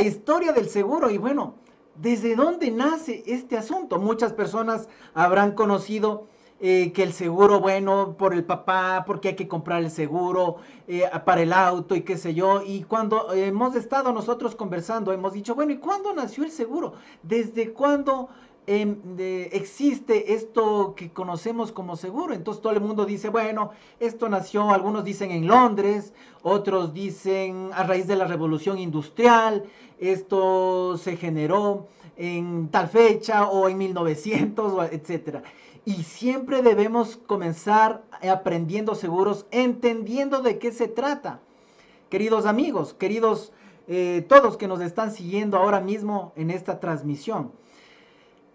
la historia del seguro y bueno, ¿desde dónde nace este asunto? Muchas personas habrán conocido que el seguro, bueno, por el papá, porque hay que comprar el seguro para el auto y qué sé yo. Y cuando hemos estado nosotros conversando, hemos dicho, bueno, ¿y cuándo nació el seguro? ¿Desde cuándo existe esto que conocemos como seguro? Entonces todo el mundo dice, bueno, esto nació, algunos dicen en Londres, otros dicen a raíz de la revolución industrial, esto se generó en tal fecha o en 1900, etcétera. Y siempre debemos comenzar aprendiendo seguros, entendiendo de qué se trata. Queridos amigos, queridos todos que nos están siguiendo ahora mismo en esta transmisión.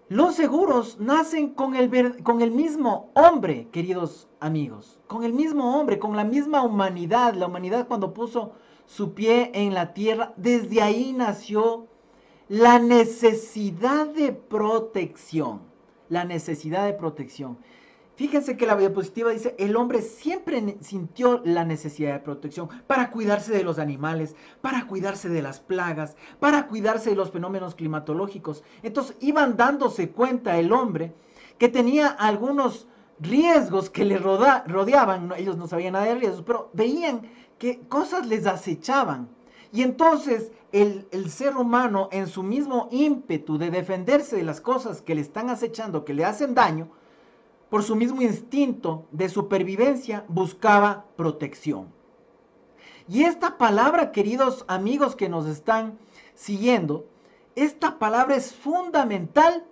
Los seguros nacen con el mismo hombre, queridos amigos, con el mismo hombre, con la misma humanidad. La humanidad cuando puso su pie en la tierra, desde ahí nació la necesidad de protección. La necesidad de protección. Fíjense que la diapositiva dice, el hombre siempre sintió la necesidad de protección para cuidarse de los animales, para cuidarse de las plagas, para cuidarse de los fenómenos climatológicos. Entonces iban dándose cuenta el hombre que tenía algunos riesgos que le rodeaban, ellos no sabían nada de riesgos, pero veían que cosas les acechaban. Y entonces el ser humano en su mismo ímpetu de defenderse de las cosas que le están acechando, que le hacen daño, por su mismo instinto de supervivencia, buscaba protección. Y esta palabra, queridos amigos que nos están siguiendo, esta palabra es fundamental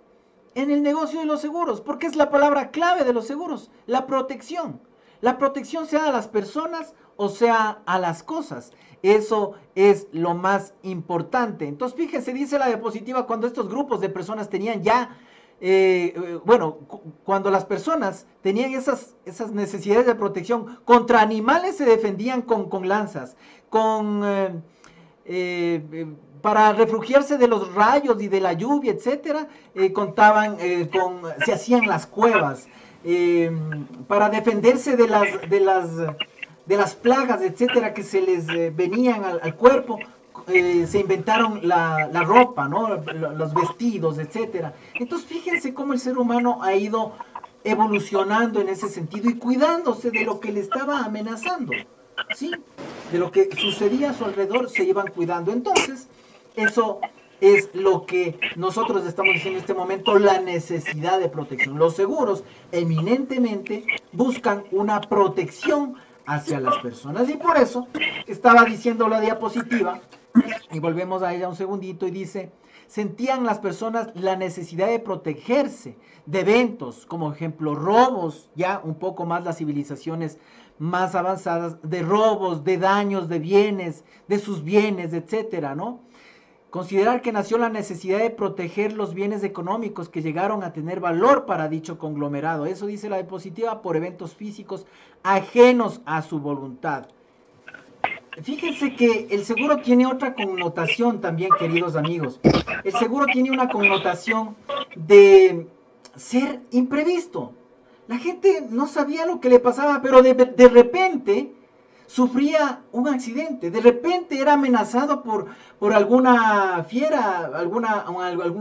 en el negocio de los seguros, porque es la palabra clave de los seguros, la protección. La protección sea a las personas o sea a las cosas. Eso es lo más importante. Entonces, fíjense, dice la diapositiva, cuando estos grupos de personas tenían ya cuando las personas tenían esas necesidades de protección contra animales, se defendían con lanzas, para refugiarse de los rayos y de la lluvia, etcétera, se hacían las cuevas, para defenderse de las plagas, etcétera, que se les venían al cuerpo. Se inventaron la ropa, ¿no? Los vestidos, etcétera. Entonces fíjense cómo el ser humano ha ido evolucionando en ese sentido y cuidándose de lo que le estaba amenazando, ¿sí? De lo que sucedía a su alrededor se iban cuidando. Entonces, eso es lo que nosotros estamos diciendo en este momento, la necesidad de protección. Los seguros eminentemente buscan una protección hacia las personas y por eso estaba diciendo la diapositiva, y volvemos a ella un segundito, y dice, sentían las personas la necesidad de protegerse de eventos, como ejemplo robos, ya un poco más las civilizaciones más avanzadas, de robos, de daños de bienes, de sus bienes, etcétera, ¿no? Considerar que nació la necesidad de proteger los bienes económicos que llegaron a tener valor para dicho conglomerado. Eso dice la diapositiva, por eventos físicos ajenos a su voluntad. Fíjense que el seguro tiene otra connotación también, queridos amigos. El seguro tiene una connotación de ser imprevisto. La gente no sabía lo que le pasaba, pero de repente sufría un accidente, de repente era amenazado por alguna fiera, algún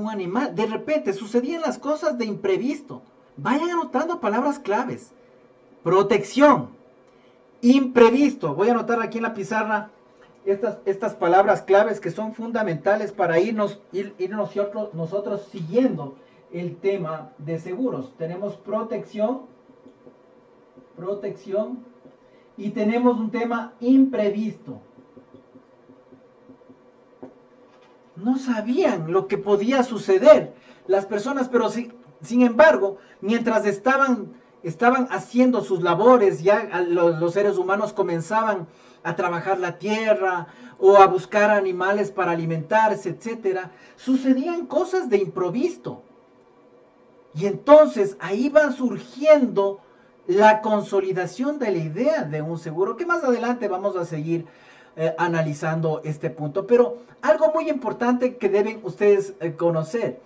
animal, de repente sucedían las cosas de imprevisto. Vayan anotando palabras claves. Protección, imprevisto. Voy a anotar aquí en la pizarra estas palabras claves que son fundamentales para irnos nosotros siguiendo el tema de seguros. Tenemos protección, y tenemos un tema imprevisto. No sabían lo que podía suceder las personas, pero sin embargo, mientras estaban haciendo sus labores, ya los seres humanos comenzaban a trabajar la tierra o a buscar animales para alimentarse, etcétera, sucedían cosas de improviso. Y entonces ahí va surgiendo la consolidación de la idea de un seguro, que más adelante vamos a seguir analizando este punto. Pero algo muy importante que deben ustedes conocer,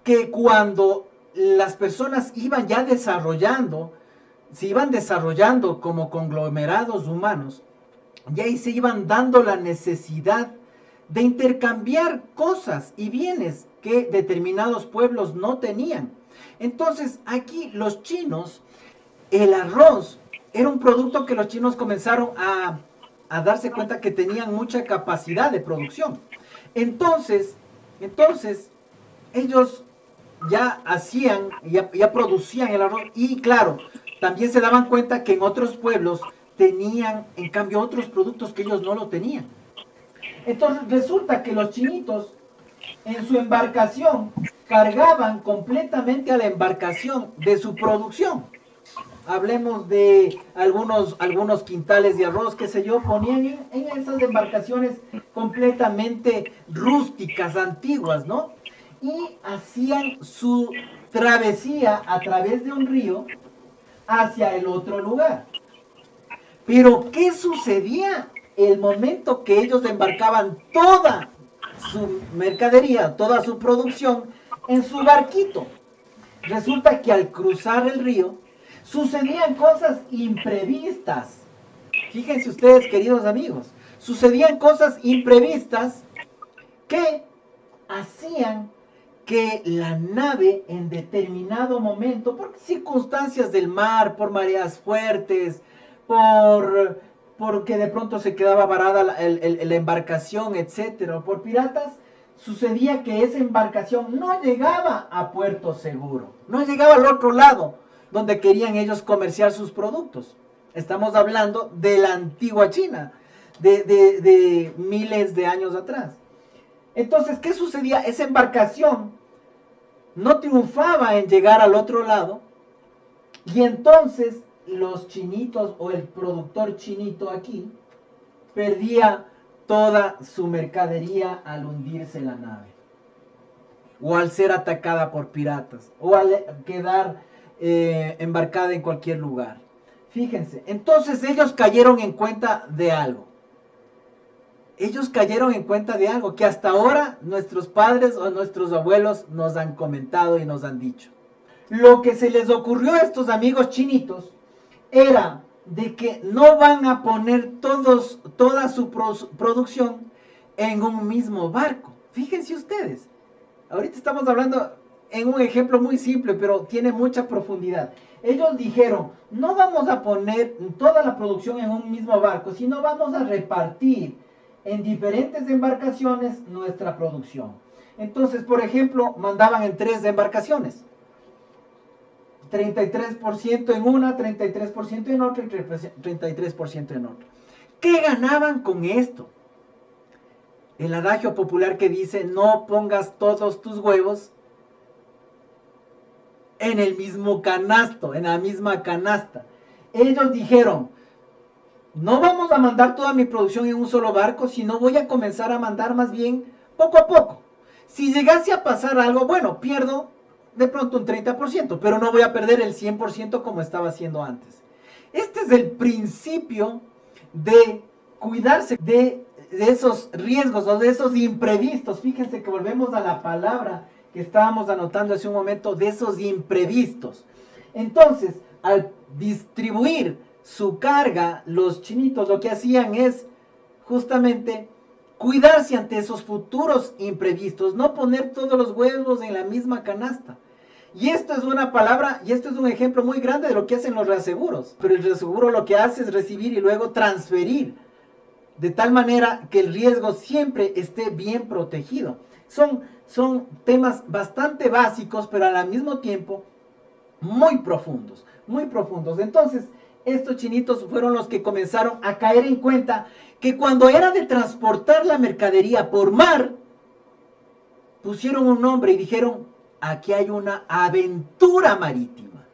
que cuando las personas iban ya desarrollando, se iban desarrollando como conglomerados humanos, y ahí se iban dando la necesidad de intercambiar cosas y bienes que determinados pueblos no tenían. Entonces, aquí los chinos, el arroz era un producto que los chinos comenzaron a darse cuenta que tenían mucha capacidad de producción. Entonces, ellos ya hacían, ya producían el arroz y claro, también se daban cuenta que en otros pueblos tenían en cambio otros productos que ellos no lo tenían. Entonces resulta que los chinitos en su embarcación cargaban completamente a la embarcación de su producción. Hablemos de algunos quintales de arroz, qué sé yo, ponían en esas embarcaciones completamente rústicas, antiguas, ¿no? Y hacían su travesía a través de un río hacia el otro lugar. Pero, ¿qué sucedía el momento que ellos embarcaban toda su mercadería, toda su producción en su barquito? Resulta que al cruzar el río sucedían cosas imprevistas. Fíjense ustedes, queridos amigos, sucedían cosas imprevistas que hacían que la nave en determinado momento, por circunstancias del mar, por mareas fuertes, porque de pronto se quedaba varada la embarcación, etcétera, por piratas, sucedía que esa embarcación no llegaba a puerto seguro, no llegaba al otro lado, donde querían ellos comerciar sus productos. Estamos hablando de la antigua China, de miles de años atrás. Entonces, ¿qué sucedía? Esa embarcación no triunfaba en llegar al otro lado y entonces los chinitos o el productor chinito aquí perdía toda su mercadería al hundirse la nave o al ser atacada por piratas o al quedar embarcada en cualquier lugar. Fíjense, entonces ellos cayeron en cuenta de algo. Ellos cayeron en cuenta de algo que hasta ahora nuestros padres o nuestros abuelos nos han comentado y nos han dicho. Lo que se les ocurrió a estos amigos chinitos era de que no van a poner toda su producción en un mismo barco. Fíjense ustedes, ahorita estamos hablando en un ejemplo muy simple, pero tiene mucha profundidad. Ellos dijeron, no vamos a poner toda la producción en un mismo barco, sino vamos a repartir en diferentes embarcaciones nuestra producción. Entonces, por ejemplo, mandaban en 3 embarcaciones. 33% en una, 33% en otra y 33% en otra. ¿Qué ganaban con esto? El adagio popular que dice, no pongas todos tus huevos en el mismo canasto, en la misma canasta. Ellos dijeron, no vamos a mandar toda mi producción en un solo barco, sino voy a comenzar a mandar más bien poco a poco. Si llegase a pasar algo, bueno, pierdo de pronto un 30%, pero no voy a perder el 100% como estaba haciendo antes. Este es el principio de cuidarse de esos riesgos o de esos imprevistos. Fíjense que volvemos a la palabra que estábamos anotando hace un momento, de esos imprevistos. Entonces, al distribuir su carga, los chinitos lo que hacían es justamente cuidarse ante esos futuros imprevistos, no poner todos los huevos en la misma canasta. Y esto es una palabra, y esto es un ejemplo muy grande de lo que hacen los reaseguros. Pero el reaseguro lo que hace es recibir y luego transferir, de tal manera que el riesgo siempre esté bien protegido. Son temas bastante básicos, pero al mismo tiempo muy profundos, muy profundos. Entonces, estos chinitos fueron los que comenzaron a caer en cuenta que cuando era de transportar la mercadería por mar, pusieron un nombre y dijeron, aquí hay una aventura marítima.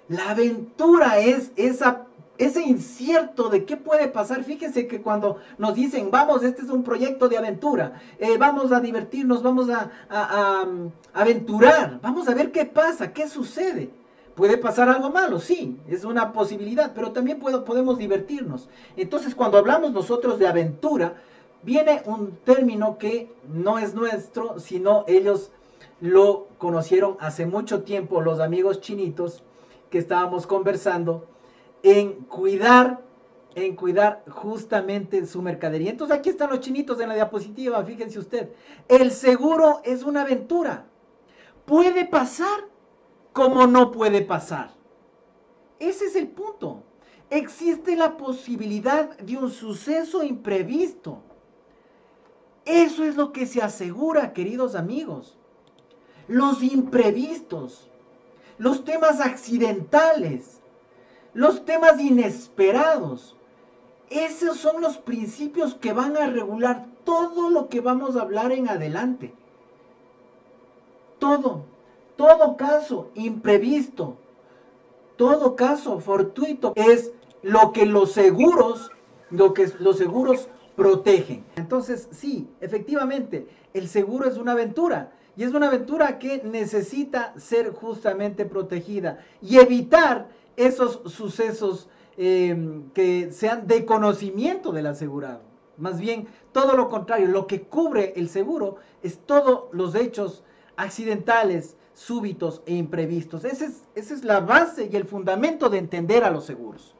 La aventura es ese incierto de qué puede pasar. Fíjense que cuando nos dicen, vamos, este es un proyecto de aventura, vamos a divertirnos, vamos a aventurar, vamos a ver qué pasa, qué sucede. Puede pasar algo malo, sí, es una posibilidad, pero también podemos divertirnos. Entonces, cuando hablamos nosotros de aventura, viene un término que no es nuestro, sino ellos lo conocieron hace mucho tiempo, los amigos chinitos que estábamos conversando, en cuidar en cuidar justamente su mercadería. Entonces aquí están los chinitos en la diapositiva, fíjense usted. El seguro es una aventura. Puede pasar como no puede pasar. Ese es el punto. Existe la posibilidad de un suceso imprevisto. Eso es lo que se asegura, queridos amigos. Los imprevistos, los temas accidentales, los temas inesperados. Esos son los principios que van a regular todo lo que vamos a hablar en adelante. Todo caso imprevisto, todo caso fortuito es lo que los seguros protegen. Entonces, sí, efectivamente, el seguro es una aventura. Y es una aventura que necesita ser justamente protegida y evitar esos sucesos que sean de conocimiento del asegurado. Más bien, todo lo contrario, lo que cubre el seguro es todos los hechos accidentales, súbitos e imprevistos. Esa es la base y el fundamento de entender a los seguros.